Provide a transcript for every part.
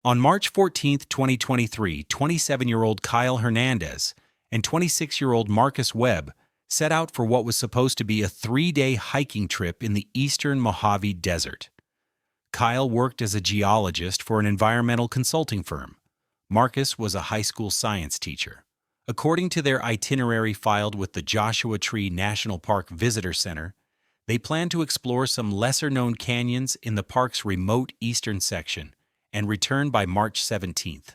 On March 14, 2023, 27-year-old Kyle Hernandez and 26-year-old Marcus Webb set out for what was supposed to be a 3-day hiking trip in the eastern Mojave Desert. Kyle worked as a geologist for an environmental consulting firm. Marcus was a high school science teacher. According to their itinerary filed with the Joshua Tree National Park Visitor Center, they planned to explore some lesser-known canyons in the park's remote eastern section and return by March 17th.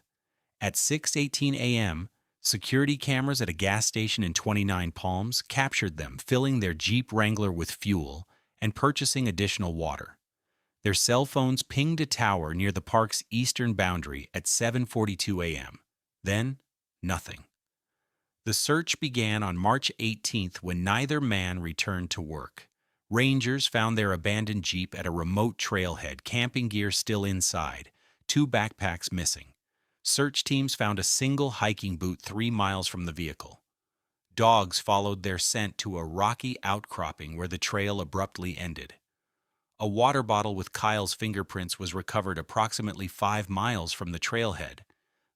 At 6:18 a.m., security cameras at a gas station in 29 Palms captured them filling their Jeep Wrangler with fuel and purchasing additional water. Their cell phones pinged a tower near the park's eastern boundary at 7:42 a.m. Then, nothing. The search began on March 18th when neither man returned to work. Rangers found their abandoned Jeep at a remote trailhead, camping gear still inside, 2 backpacks missing. Search teams found a single hiking boot 3 miles from the vehicle. Dogs followed their scent to a rocky outcropping where the trail abruptly ended. A water bottle with Kyle's fingerprints was recovered approximately 5 miles from the trailhead,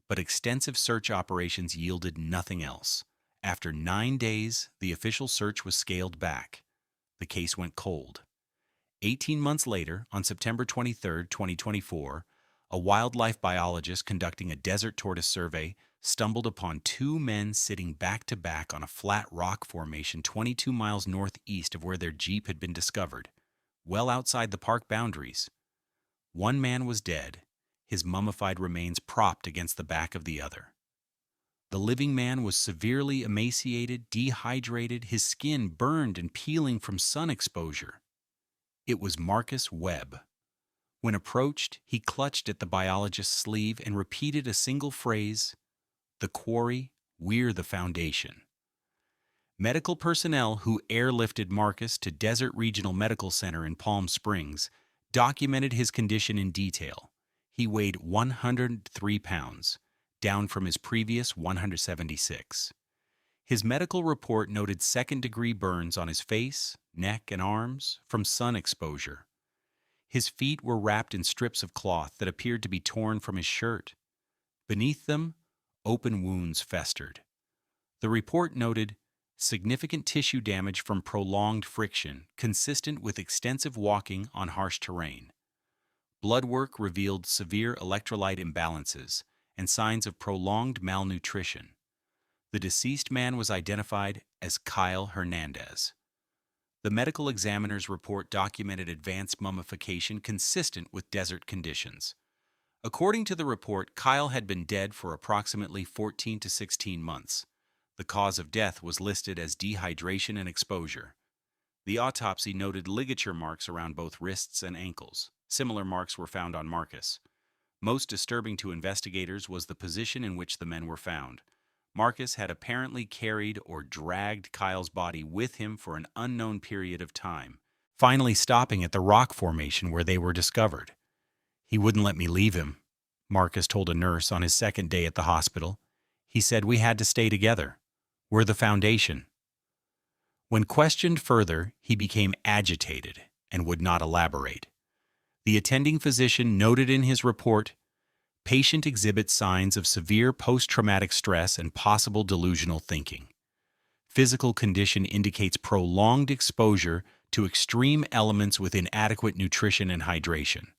but extensive search operations yielded nothing else. After 9 days, the official search was scaled back. The case went cold. 18 months later, on September 23, 2024, a wildlife biologist conducting a desert tortoise survey stumbled upon 2 men sitting back-to-back on a flat rock formation 22 miles northeast of where their Jeep had been discovered, well outside the park boundaries. One man was dead, his mummified remains propped against the back of the other. The living man was severely emaciated, dehydrated, his skin burned and peeling from sun exposure. It was Marcus Webb. When approached, he clutched at the biologist's sleeve and repeated a single phrase, "The quarry, we're the foundation." Medical personnel who airlifted Marcus to Desert Regional Medical Center in Palm Springs documented his condition in detail. He weighed 103 pounds, down from his previous 176. His medical report noted second-degree burns on his face, neck, and arms from sun exposure. His feet were wrapped in strips of cloth that appeared to be torn from his shirt. Beneath them, open wounds festered. The report noted significant tissue damage from prolonged friction, consistent with extensive walking on harsh terrain. Blood work revealed severe electrolyte imbalances and signs of prolonged malnutrition. The deceased man was identified as Kyle Hernandez. The medical examiner's report documented advanced mummification consistent with desert conditions. According to the report, Kyle had been dead for approximately 14 to 16 months. The cause of death was listed as dehydration and exposure. The autopsy noted ligature marks around both wrists and ankles. Similar marks were found on Marcus. Most disturbing to investigators was the position in which the men were found. Marcus had apparently carried or dragged Kyle's body with him for an unknown period of time, finally stopping at the rock formation where they were discovered. "He wouldn't let me leave him," Marcus told a nurse on his second day at the hospital. "He said we had to stay together. We're the foundation." When questioned further, he became agitated and would not elaborate. The attending physician noted in his report, "Patient exhibits signs of severe post-traumatic stress and possible delusional thinking. Physical condition indicates prolonged exposure to extreme elements with inadequate nutrition and hydration.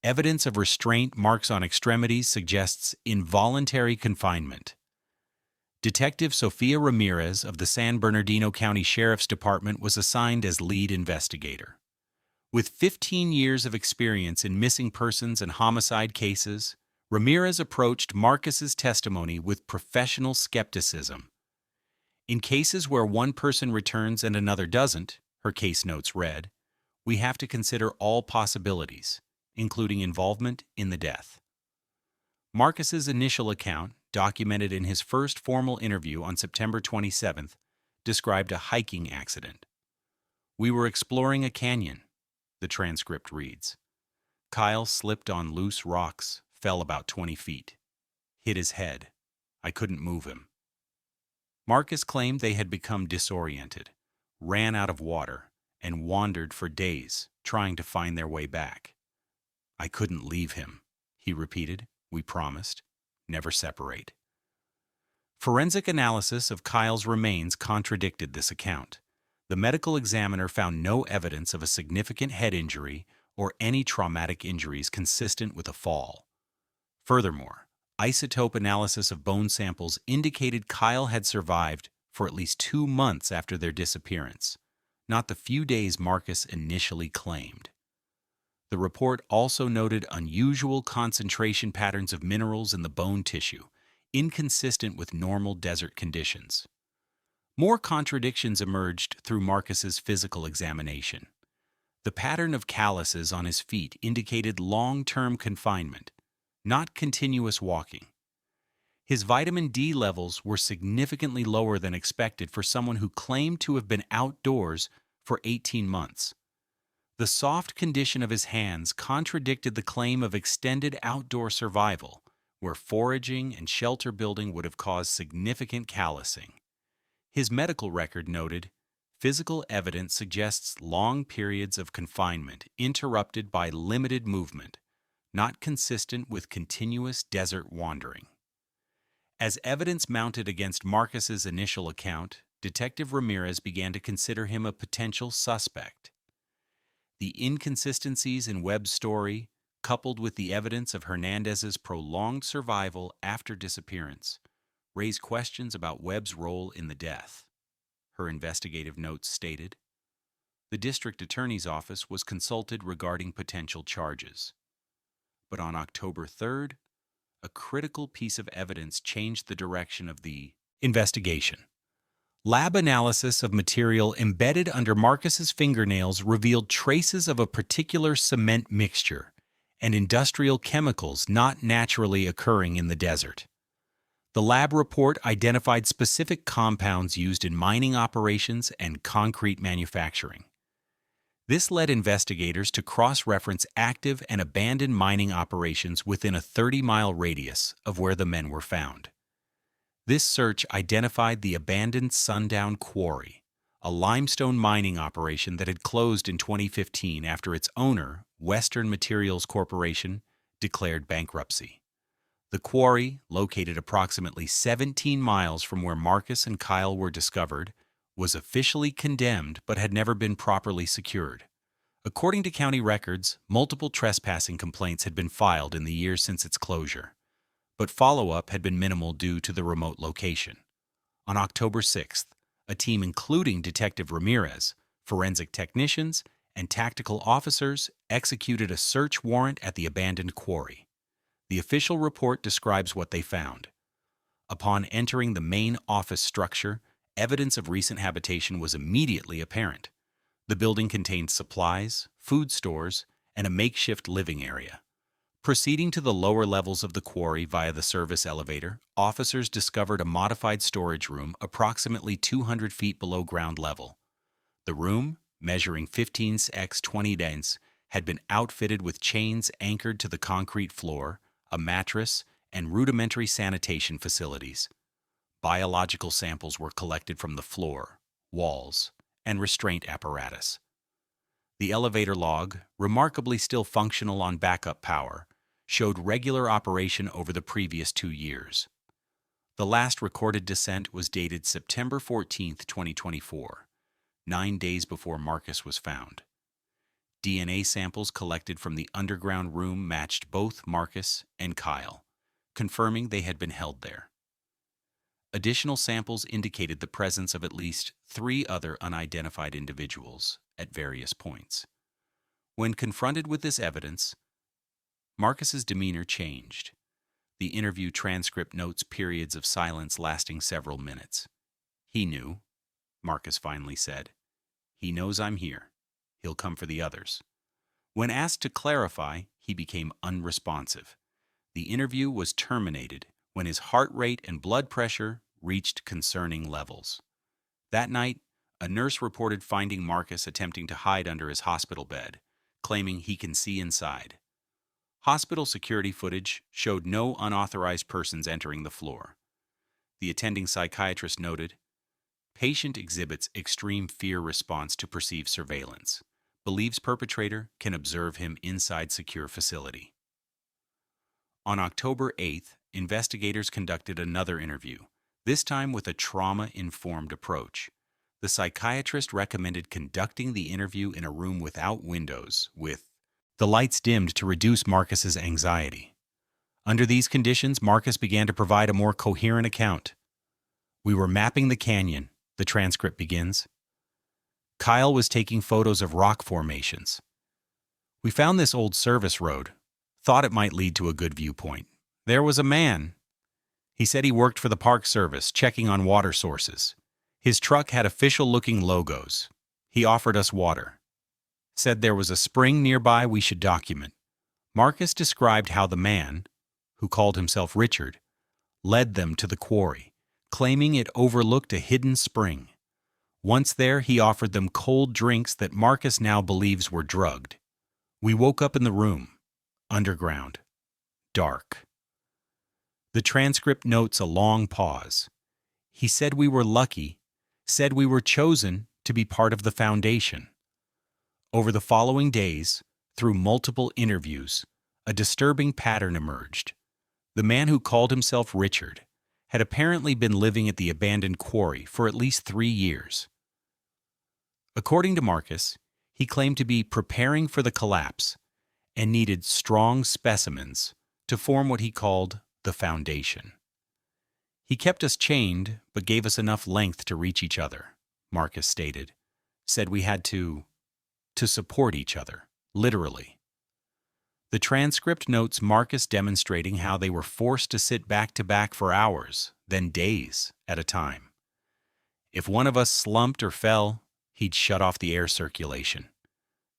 Evidence of restraint marks on extremities suggests involuntary confinement." Detective Sofia Ramirez of the San Bernardino County Sheriff's Department was assigned as lead investigator. With 15 years of experience in missing persons and homicide cases, Ramirez approached Marcus's testimony with professional skepticism. "In cases where one person returns and another doesn't," her case notes read, "we have to consider all possibilities, including involvement in the death." Marcus's initial account, documented in his first formal interview on September 27th, described a hiking accident. "We were exploring a canyon," the transcript reads. "Kyle slipped on loose rocks, fell about 20 feet. Hit his head. I couldn't move him." Marcus claimed they had become disoriented, ran out of water, and wandered for days, trying to find their way back. "I couldn't leave him," he repeated. We promised. Never separate. Forensic analysis of Kyle's remains contradicted this account. The medical examiner found no evidence of a significant head injury or any traumatic injuries consistent with a fall. Furthermore, isotope analysis of bone samples indicated Kyle had survived for at least 2 months after their disappearance, not the few days Marcus initially claimed. The report also noted unusual concentration patterns of minerals in the bone tissue, inconsistent with normal desert conditions. More contradictions emerged through Marcus's physical examination. The pattern of calluses on his feet indicated long-term confinement, not continuous walking. His vitamin D levels were significantly lower than expected for someone who claimed to have been outdoors for 18 months. The soft condition of his hands contradicted the claim of extended outdoor survival, where foraging and shelter building would have caused significant callousing. His medical record noted, physical evidence suggests long periods of confinement interrupted by limited movement, not consistent with continuous desert wandering. As evidence mounted against Marcus's initial account, Detective Ramirez began to consider him a potential suspect. The inconsistencies in Webb's story, coupled with the evidence of Hernandez's prolonged survival after disappearance, raised questions about Webb's role in the death. Her investigative notes stated, the district attorney's office was consulted regarding potential charges. But on October 3rd, a critical piece of evidence changed the direction of the investigation. Lab analysis of material embedded under Marcus's fingernails revealed traces of a particular cement mixture and industrial chemicals not naturally occurring in the desert. The lab report identified specific compounds used in mining operations and concrete manufacturing. This led investigators to cross-reference active and abandoned mining operations within a 30-mile radius of where the men were found. This search identified the abandoned Sundown Quarry, a limestone mining operation that had closed in 2015 after its owner, Western Materials Corporation, declared bankruptcy. The quarry, located approximately 17 miles from where Marcus and Kyle were discovered, was officially condemned but had never been properly secured. According to county records, multiple trespassing complaints had been filed in the years since its closure, but follow-up had been minimal due to the remote location. On October 6th, a team including Detective Ramirez, forensic technicians, and tactical officers executed a search warrant at the abandoned quarry. The official report describes what they found. Upon entering the main office structure, evidence of recent habitation was immediately apparent. The building contained supplies, food stores, and a makeshift living area. Proceeding to the lower levels of the quarry via the service elevator, officers discovered a modified storage room approximately 200 feet below ground level. The room, measuring 15 x 20 inches, had been outfitted with chains anchored to the concrete floor, a mattress, and rudimentary sanitation facilities. Biological samples were collected from the floor, walls, and restraint apparatus. The elevator log, remarkably still functional on backup power, showed regular operation over the previous 2 years. The last recorded descent was dated September 14, 2024, 9 days before Marcus was found. DNA samples collected from the underground room matched both Marcus and Kyle, confirming they had been held there. Additional samples indicated the presence of at least 3 other unidentified individuals at various points. When confronted with this evidence, Marcus's demeanor changed. The interview transcript notes periods of silence lasting several minutes. He knew, Marcus finally said. He knows I'm here. He'll come for the others. When asked to clarify, he became unresponsive. The interview was terminated when his heart rate and blood pressure reached concerning levels. That night, a nurse reported finding Marcus attempting to hide under his hospital bed, claiming he can see inside. Hospital security footage showed no unauthorized persons entering the floor. The attending psychiatrist noted, patient exhibits extreme fear response to perceived surveillance. Believes perpetrator can observe him inside secure facility. On October 8th, investigators conducted another interview, this time with a trauma-informed approach. The psychiatrist recommended conducting the interview in a room without windows, with the lights dimmed to reduce Marcus's anxiety. Under these conditions, Marcus began to provide a more coherent account. "We were mapping the canyon," the transcript begins. "Kyle was taking photos of rock formations. We found this old service road. Thought it might lead to a good viewpoint. There was a man. He said he worked for the Park Service, checking on water sources. His truck had official-looking logos. He offered us water. Said there was a spring nearby we should document." Marcus described how the man, who called himself Richard, led them to the quarry, claiming it overlooked a hidden spring. Once there, he offered them cold drinks that Marcus now believes were drugged. "We woke up in the room. Underground. Dark." The transcript notes a long pause. "He said we were lucky, said we were chosen to be part of the foundation." Over the following days, through multiple interviews, a disturbing pattern emerged. The man who called himself Richard had apparently been living at the abandoned quarry for at least 3 years. According to Marcus, he claimed to be preparing for the collapse and needed strong specimens to form what he called the foundation. "He kept us chained, but gave us enough length to reach each other," Marcus stated. "Said we had to support each other, literally." The transcript notes Marcus demonstrating how they were forced to sit back to back for hours, then days at a time. "If one of us slumped or fell, he'd shut off the air circulation.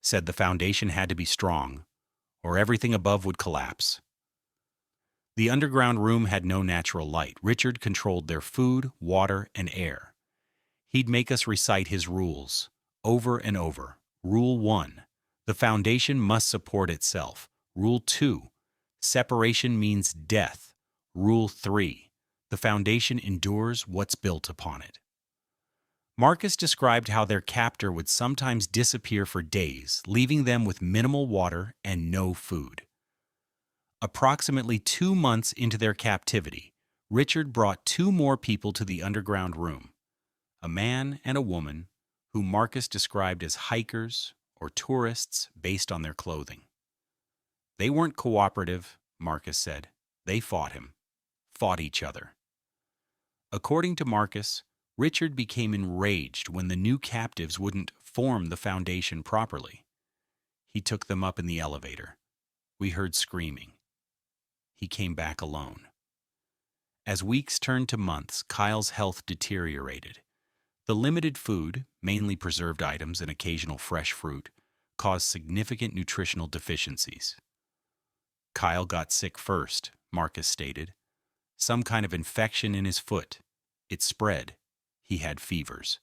Said the foundation had to be strong, or everything above would collapse." The underground room had no natural light. Richard controlled their food, water, and air. He'd make us recite his rules, over and over. Rule 1, the foundation must support itself. Rule 2, separation means death. Rule 3, the foundation endures what's built upon it. Marcus described how their captor would sometimes disappear for days, leaving them with minimal water and no food. Approximately 2 months into their captivity, Richard brought 2 more people to the underground room, a man and a woman who Marcus described as hikers or tourists based on their clothing. "They weren't cooperative," Marcus said. "They fought him, fought each other." According to Marcus, Richard became enraged when the new captives wouldn't form the foundation properly. He took them up in the elevator. We heard screaming. He came back alone. As weeks turned to months, Kyle's health deteriorated. The limited food, mainly preserved items and occasional fresh fruit, caused significant nutritional deficiencies. "Kyle got sick first," Marcus stated. "Some kind of infection in his foot. It spread. He had fevers.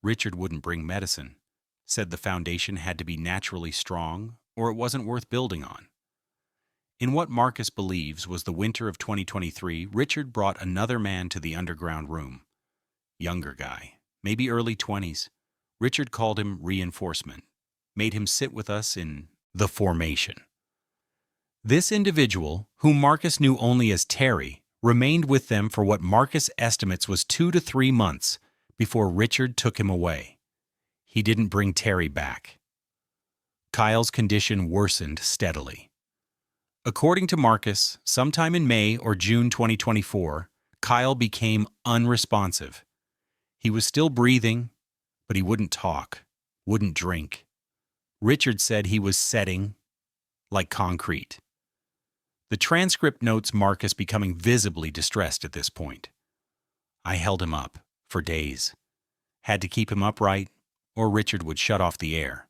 Richard wouldn't bring medicine. Said the foundation had to be naturally strong or it wasn't worth building on." In what Marcus believes was the winter of 2023, Richard brought another man to the underground room. Younger guy, maybe early 20s. Richard called him reinforcement, made him sit with us in the formation. This individual, whom Marcus knew only as Terry, remained with them for what Marcus estimates was 2 to 3 months before Richard took him away. He didn't bring Terry back. Kyle's condition worsened steadily. According to Marcus, sometime in May or June 2024, Kyle became unresponsive. He was still breathing, but he wouldn't talk, wouldn't drink. Richard said he was setting like concrete. The transcript notes Marcus becoming visibly distressed at this point. "I held him up for days. Had to keep him upright, or Richard would shut off the air."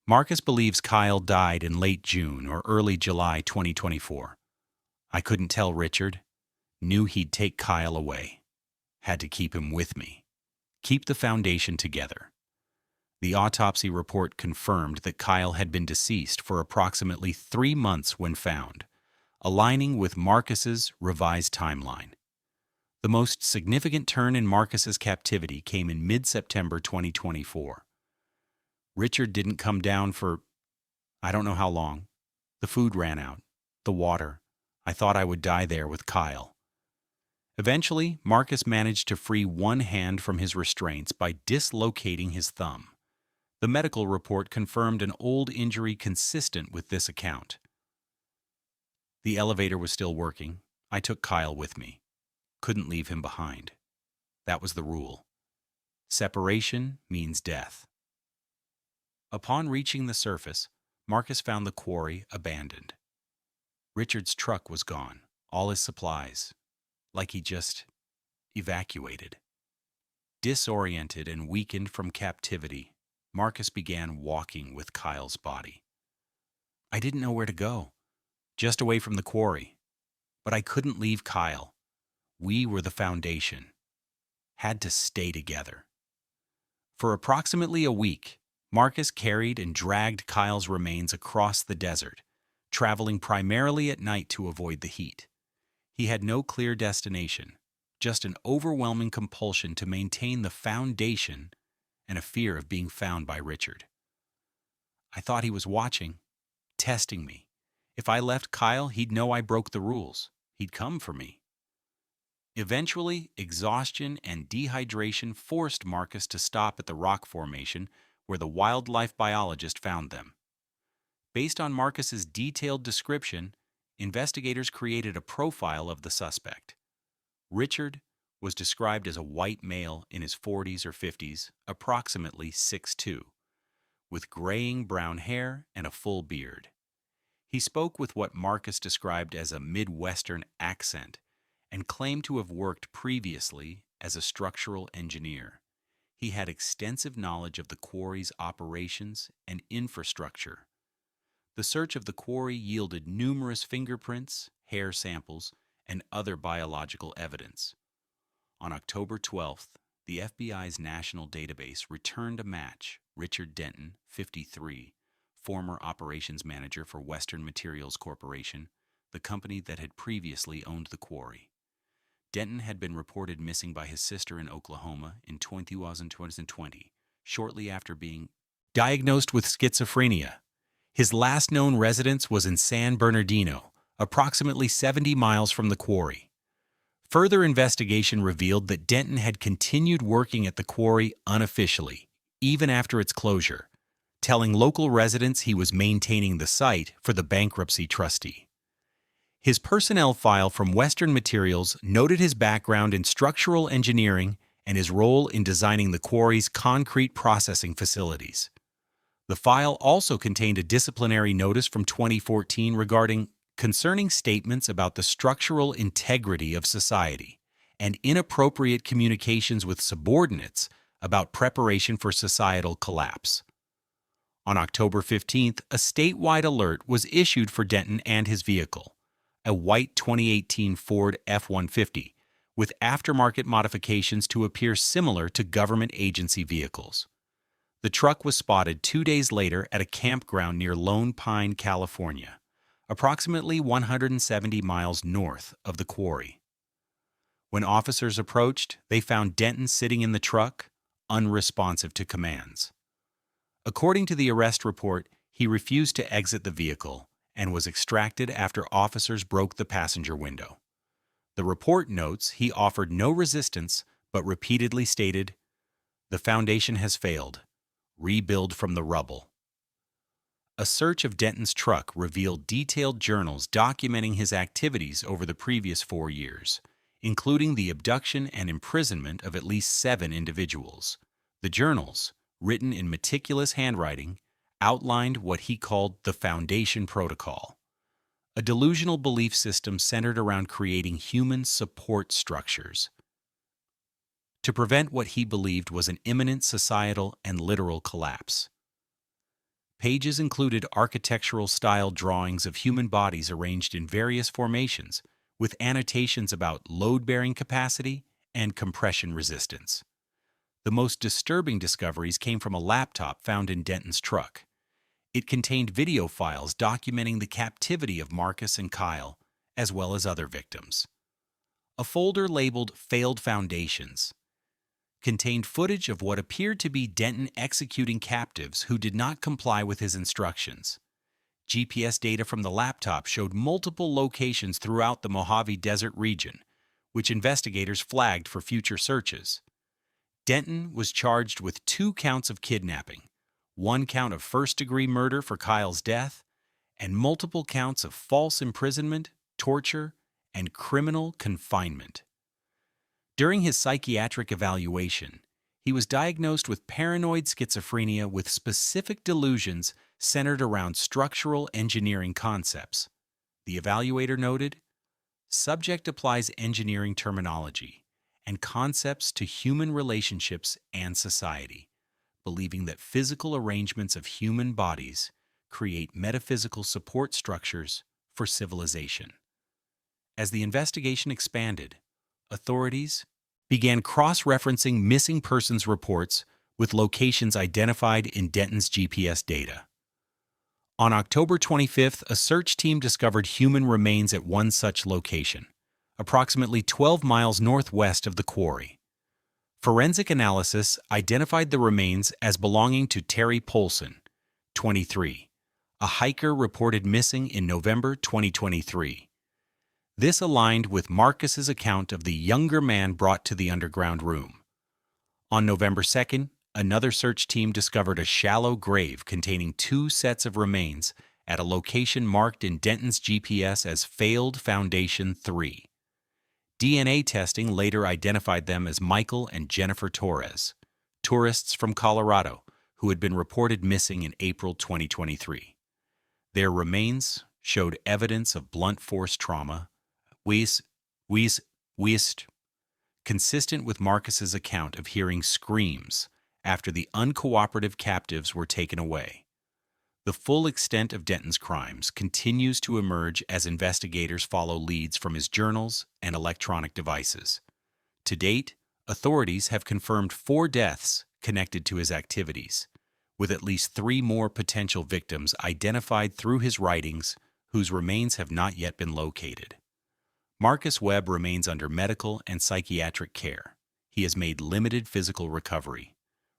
Marcus believes Kyle died in late June or early July 2024. "I couldn't tell Richard. Knew he'd take Kyle away. Had to keep him with me. Keep the foundation together." The autopsy report confirmed that Kyle had been deceased for approximately 3 months when found, aligning with Marcus's revised timeline. The most significant turn in Marcus's captivity came in mid-September 2024. Richard didn't come down for I don't know how long. The food ran out. the water. I thought I would die there with Kyle. Eventually, Marcus managed to free one hand from his restraints by dislocating his thumb. The medical report confirmed an old injury consistent with this account. The elevator was still working. I took Kyle with me. Couldn't leave him behind. That was the rule. Separation means death. Upon reaching the surface, Marcus found the quarry abandoned. Richard's truck was gone, all his supplies, like he just evacuated. Disoriented and weakened from captivity, Marcus began walking with Kyle's body. I didn't know where to go, just away from the quarry. But I couldn't leave Kyle. We were the foundation. Had to stay together. For approximately a week, Marcus carried and dragged Kyle's remains across the desert, traveling primarily at night to avoid the heat. He had no clear destination, just an overwhelming compulsion to maintain the foundation and a fear of being found by Richard. I thought he was watching, testing me. If I left Kyle, he'd know I broke the rules. He'd come for me. Eventually, exhaustion and dehydration forced Marcus to stop at the rock formation where the wildlife biologist found them. Based on Marcus's detailed description, investigators created a profile of the suspect. Richard was described as a white male in his 40s or 50s, approximately 6'2", with graying brown hair and a full beard. He spoke with what Marcus described as a Midwestern accent and claimed to have worked previously as a structural engineer. He had extensive knowledge of the quarry's operations and infrastructure. The search of the quarry yielded numerous fingerprints, hair samples, and other biological evidence. On October 12th, the FBI's national database returned a match: Richard Denton, 53, former operations manager for Western Materials Corporation, the company that had previously owned the quarry. Denton had been reported missing by his sister in Oklahoma in 2020, shortly after being diagnosed with schizophrenia. His last known residence was in San Bernardino, approximately 70 miles from the quarry. Further investigation revealed that Denton had continued working at the quarry unofficially, even after its closure, telling local residents he was maintaining the site for the bankruptcy trustee. His personnel file from Western Materials noted his background in structural engineering and his role in designing the quarry's concrete processing facilities. The file also contained a disciplinary notice from 2014 concerning statements about the structural integrity of society and inappropriate communications with subordinates about preparation for societal collapse. On October 15th, a statewide alert was issued for Denton and his vehicle, a white 2018 Ford F-150, with aftermarket modifications to appear similar to government agency vehicles. The truck was spotted 2 days later at a campground near Lone Pine, California, approximately 170 miles north of the quarry. When officers approached, they found Denton sitting in the truck, unresponsive to commands. According to the arrest report, he refused to exit the vehicle and was extracted after officers broke the passenger window. The report notes he offered no resistance but repeatedly stated, "The foundation has failed. Rebuild from the rubble." A search of Denton's truck revealed detailed journals documenting his activities over the previous 4 years, including the abduction and imprisonment of at least 7 individuals. The journals, written in meticulous handwriting, outlined what he called the Foundation Protocol, a delusional belief system centered around creating human support structures to prevent what he believed was an imminent societal and literal collapse. Pages included architectural-style drawings of human bodies arranged in various formations, with annotations about load-bearing capacity and compression resistance. The most disturbing discoveries came from a laptop found in Denton's truck. It contained video files documenting the captivity of Marcus and Kyle, as well as other victims. A folder labeled Failed Foundations contained footage of what appeared to be Denton executing captives who did not comply with his instructions. GPS data from the laptop showed multiple locations throughout the Mojave Desert region, which investigators flagged for future searches. Denton was charged with 2 counts of kidnapping, 1 count of first-degree murder for Kyle's death, and multiple counts of false imprisonment, torture, and criminal confinement. During his psychiatric evaluation, he was diagnosed with paranoid schizophrenia with specific delusions centered around structural engineering concepts. The evaluator noted, "Subject applies engineering terminology and concepts to human relationships and society, believing that physical arrangements of human bodies create metaphysical support structures for civilization." As the investigation expanded, authorities began cross-referencing missing persons reports with locations identified in Denton's GPS data. On October 25th, a search team discovered human remains at one such location, approximately 12 miles northwest of the quarry. Forensic analysis identified the remains as belonging to Terry Polson, 23, a hiker reported missing in November 2023. This aligned with Marcus's account of the younger man brought to the underground room. On November 2nd, another search team discovered a shallow grave containing 2 sets of remains at a location marked in Denton's GPS as Failed Foundation 3. DNA testing later identified them as Michael and Jennifer Torres, tourists from Colorado who had been reported missing in April 2023. Their remains showed evidence of blunt force trauma, consistent with Marcus's account of hearing screams after the uncooperative captives were taken away. The full extent of Denton's crimes continues to emerge as investigators follow leads from his journals and electronic devices. To date, authorities have confirmed 4 deaths connected to his activities, with at least 3 more potential victims identified through his writings whose remains have not yet been located. Marcus Webb remains under medical and psychiatric care. He has made limited physical recovery,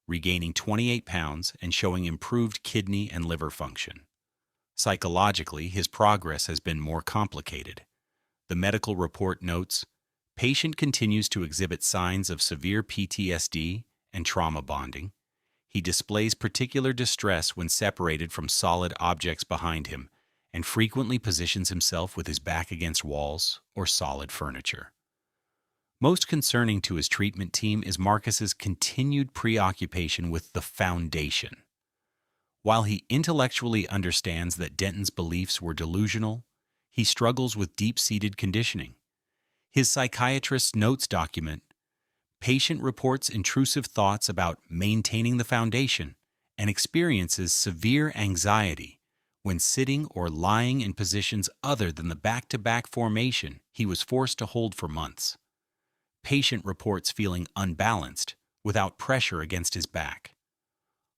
regaining 28 pounds and showing improved kidney and liver function. Psychologically, his progress has been more complicated. The medical report notes, patient continues to exhibit signs of severe PTSD and trauma bonding. He displays particular distress when separated from solid objects behind him and frequently positions himself with his back against walls or solid furniture. Most concerning to his treatment team is Marcus's continued preoccupation with the foundation. While he intellectually understands that Denton's beliefs were delusional, he struggles with deep-seated conditioning. His psychiatrist's notes document, patient reports intrusive thoughts about maintaining the foundation and experiences severe anxiety when sitting or lying in positions other than the back-to-back formation he was forced to hold for months. Patient reports feeling unbalanced without pressure against his back.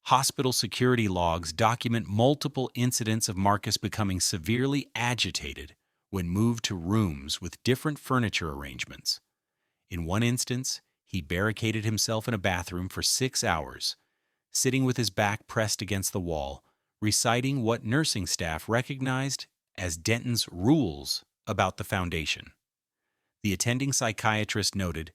Hospital security logs document multiple incidents of Marcus becoming severely agitated when moved to rooms with different furniture arrangements. In one instance, he barricaded himself in a bathroom for 6 hours, sitting with his back pressed against the wall, reciting what nursing staff recognized as Denton's rules about the foundation. The attending psychiatrist noted,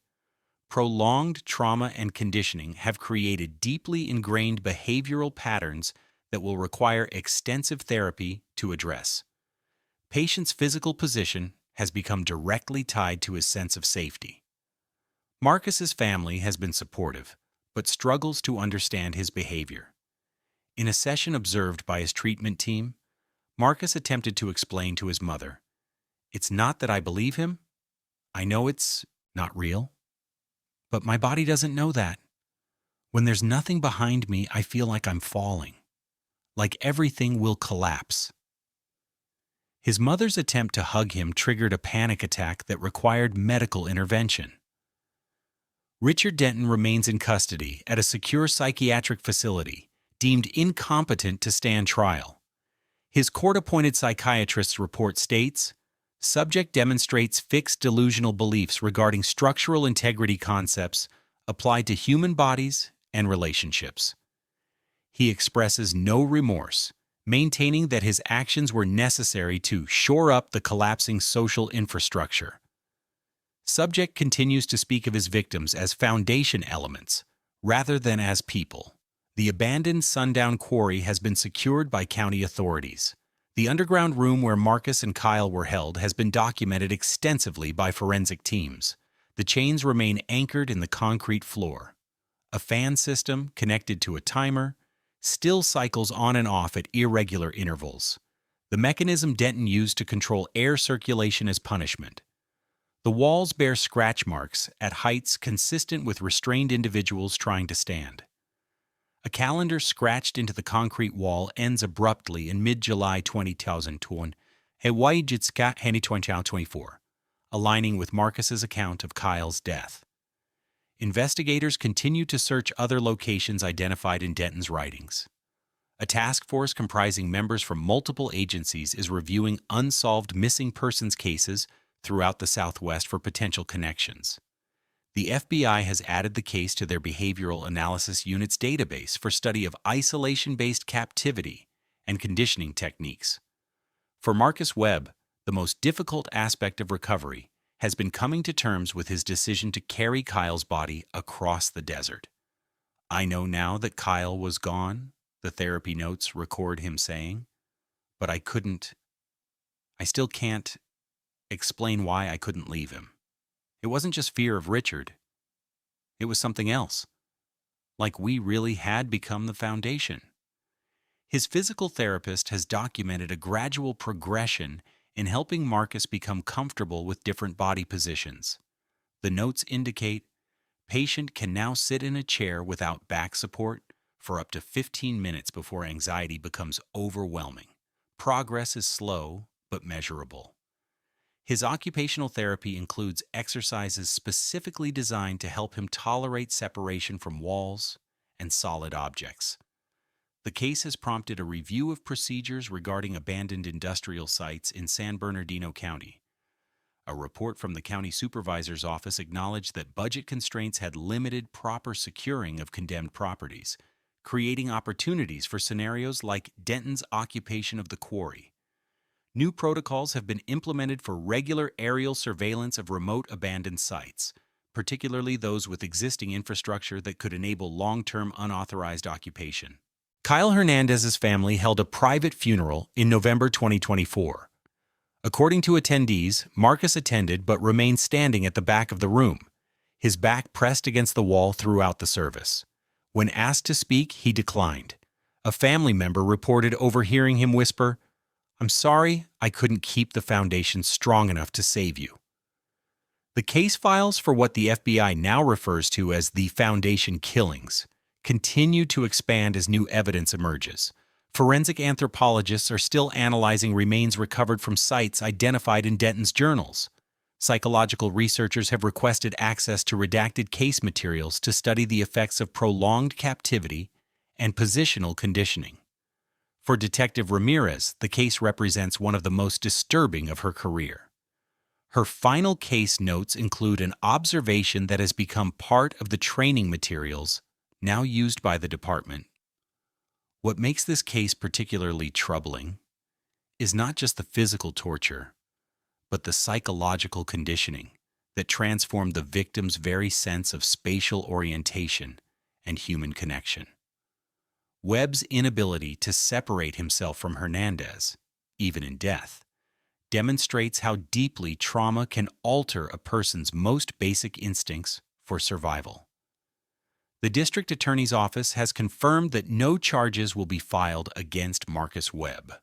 "Prolonged trauma and conditioning have created deeply ingrained behavioral patterns that will require extensive therapy to address. Patient's physical position has become directly tied to his sense of safety." Marcus's family has been supportive, but struggles to understand his behavior. In a session observed by his treatment team, Marcus attempted to explain to his mother, "It's not that I believe him. I know it's not real. But my body doesn't know that. When there's nothing behind me, I feel like I'm falling, like everything will collapse." His mother's attempt to hug him triggered a panic attack that required medical intervention. Richard Denton remains in custody at a secure psychiatric facility, deemed incompetent to stand trial. His court-appointed psychiatrist's report states, "Subject demonstrates fixed delusional beliefs regarding structural integrity concepts applied to human bodies and relationships." He expresses no remorse, maintaining that his actions were necessary to shore up the collapsing social infrastructure. Subject continues to speak of his victims as foundation elements, rather than as people. The abandoned sundown quarry has been secured by county authorities. The underground room where Marcus and Kyle were held has been documented extensively by forensic teams. The chains remain anchored in the concrete floor. A fan system, connected to a timer, still cycles on and off at irregular intervals. The mechanism Denton used to control air circulation as punishment. The walls bear scratch marks at heights consistent with restrained individuals trying to stand. A calendar scratched into the concrete wall ends abruptly in mid-July 2024, aligning with Marcus's account of Kyle's death. Investigators continue to search other locations identified in Denton's writings. A task force comprising members from multiple agencies is reviewing unsolved missing persons cases throughout the Southwest for potential connections. The FBI has added the case to their Behavioral Analysis Unit's database for study of isolation-based captivity and conditioning techniques. For Marcus Webb, the most difficult aspect of recovery has been coming to terms with his decision to carry Kyle's body across the desert. "I know now that Kyle was gone," the therapy notes record him saying, "but I still can't explain why I couldn't leave him. It wasn't just fear of Richard. It was something else. Like we really had become the foundation." His physical therapist has documented a gradual progression in helping Marcus become comfortable with different body positions. The notes indicate patient can now sit in a chair without back support for up to 15 minutes before anxiety becomes overwhelming. Progress is slow but measurable. His occupational therapy includes exercises specifically designed to help him tolerate separation from walls and solid objects. The case has prompted a review of procedures regarding abandoned industrial sites in San Bernardino County. A report from the county supervisor's office acknowledged that budget constraints had limited proper securing of condemned properties, creating opportunities for scenarios like Denton's occupation of the quarry. New protocols have been implemented for regular aerial surveillance of remote abandoned sites, particularly those with existing infrastructure that could enable long-term unauthorized occupation. Kyle Hernandez's family held a private funeral in November 2024. According to attendees, Marcus attended but remained standing at the back of the room, his back pressed against the wall throughout the service. When asked to speak, he declined. A family member reported overhearing him whisper, "I'm sorry, I couldn't keep the foundation strong enough to save you." The case files for what the FBI now refers to as the Foundation killings continue to expand as new evidence emerges. Forensic anthropologists are still analyzing remains recovered from sites identified in Denton's journals. Psychological researchers have requested access to redacted case materials to study the effects of prolonged captivity and positional conditioning. For Detective Ramirez, the case represents one of the most disturbing of her career. Her final case notes include an observation that has become part of the training materials now used by the department. What makes this case particularly troubling is not just the physical torture, but the psychological conditioning that transformed the victim's very sense of spatial orientation and human connection. Webb's inability to separate himself from Hernandez, even in death, demonstrates how deeply trauma can alter a person's most basic instincts for survival. The district attorney's office has confirmed that no charges will be filed against Marcus Webb.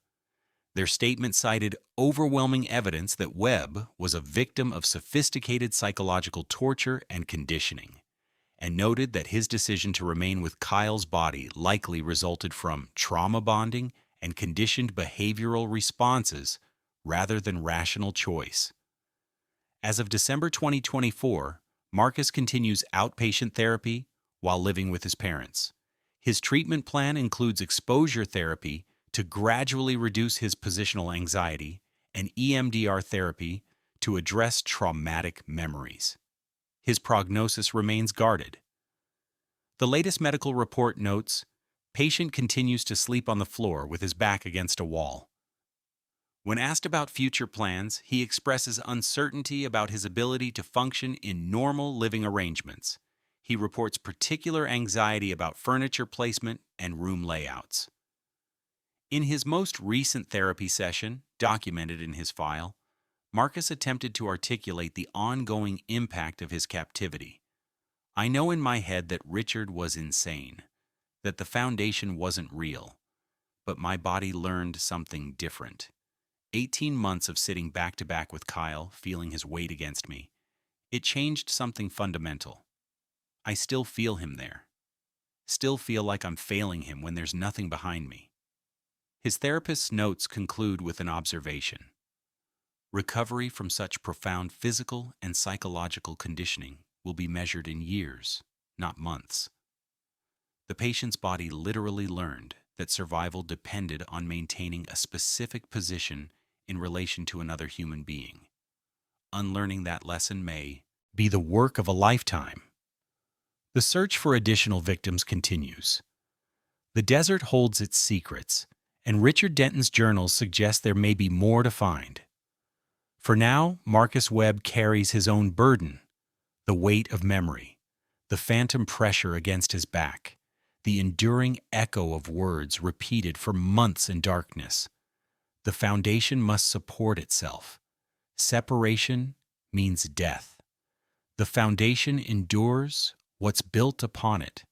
Their statement cited overwhelming evidence that Webb was a victim of sophisticated psychological torture and conditioning, and noted that his decision to remain with Kyle's body likely resulted from trauma bonding and conditioned behavioral responses rather than rational choice. As of December 2024, Marcus continues outpatient therapy while living with his parents. His treatment plan includes exposure therapy to gradually reduce his positional anxiety and EMDR therapy to address traumatic memories. His prognosis remains guarded. The latest medical report notes Patient continues to sleep on the floor with his back against a wall. When asked about future plans, he expresses uncertainty about his ability to function in normal living arrangements. He reports particular anxiety about furniture placement and room layouts. In his most recent therapy session, documented in his file, Marcus attempted to articulate the ongoing impact of his captivity. "I know in my head that Richard was insane, that the foundation wasn't real, but my body learned something different. 18 months of sitting back to back with Kyle, feeling his weight against me, it changed something fundamental. I still feel him there. Still feel like I'm failing him when there's nothing behind me." His therapist's notes conclude with an observation. Recovery from such profound physical and psychological conditioning will be measured in years, not months. The patient's body literally learned that survival depended on maintaining a specific position in relation to another human being. Unlearning that lesson may be the work of a lifetime. The search for additional victims continues. The desert holds its secrets, and Richard Denton's journals suggest there may be more to find. For now, Marcus Webb carries his own burden, the weight of memory, the phantom pressure against his back, the enduring echo of words repeated for months in darkness. The foundation must support itself. Separation means death. The foundation endures what's built upon it.